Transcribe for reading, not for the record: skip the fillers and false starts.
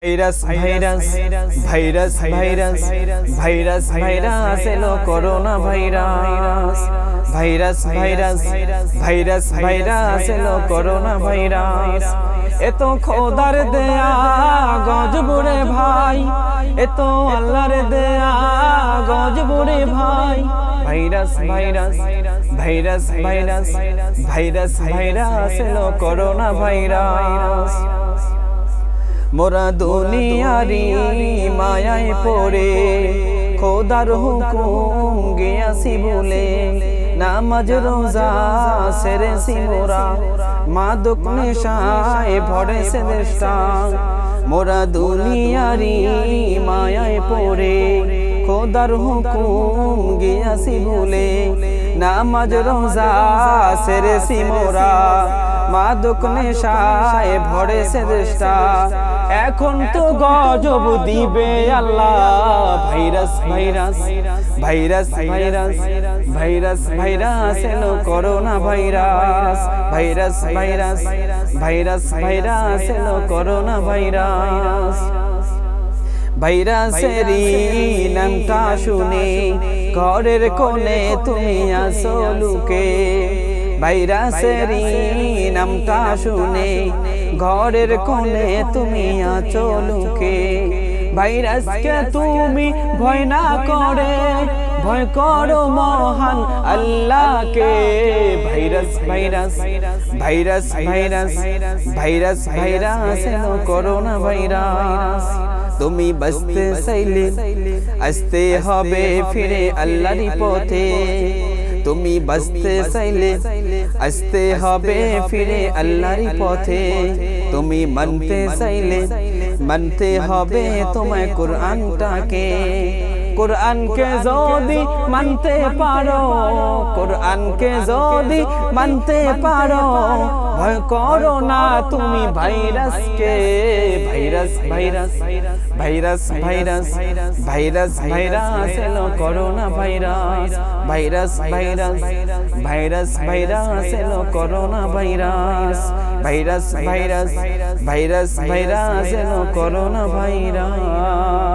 Virus virus virus virus virus virus এলো corona virus virus virus virus virus এলো corona virus এত খোদার দেয়া গজবরে ভাই এত আল্লাহর দেয়া গজবরে ভাই virus virus virus virus virus virus এলো করোনা ভাইরাস মোরা দুনিয়ারি মায়ায় পড়ে খোদার হুকুম গিয়াছি ভুলে নামাজ রোজা সেরেছি মোরা মাদক নেশায় ভরেছে দেশটা মোরা দুনিয়ারি মায়ায় পড়ে খোদার হুকুম গিয়াছি ভুলে নামাজ রোজা সেরেছি মোরা মাদক নেশায় ভরেছে দেশটা এখন তো গজব দিবে Allah virus virus virus virus virus virus এলো corona virus virus virus virus virus এলো করোনা ভাইরাস ভাইরাসেরই নামটা শুনে ঘরের কোণে তুমি আসো লুকে ভাইরাসেরই নামটা শুনে ঘরের কোণে তুমি আছো লুকে ভাইরাসকে তুমি ভয় না করে ভয় করো মহান আল্লাহকে virus virus virus virus virus virus এলো করোনা ভাইরাস তুমি বাঁচতে চাইলে আসতে হবে ফিরে আল্লাহর পথে তুমি বাঁচতে চাইলে আসতে হবে ফিরে আল্লাহর পথে তুমি মানতে চাইলে মানতে হবে তোমায় কোরআনটাকে কোরআনকে যদি মানতে পারো কোরআনকে যদি মানতে পারো ভয় করো না তুমি ভাইরাসকে virus virus virus virus virus virus এলো corona virus virus virus virus virus এলো corona virus virus virus virus virus এলো করোনা ভাইরাস।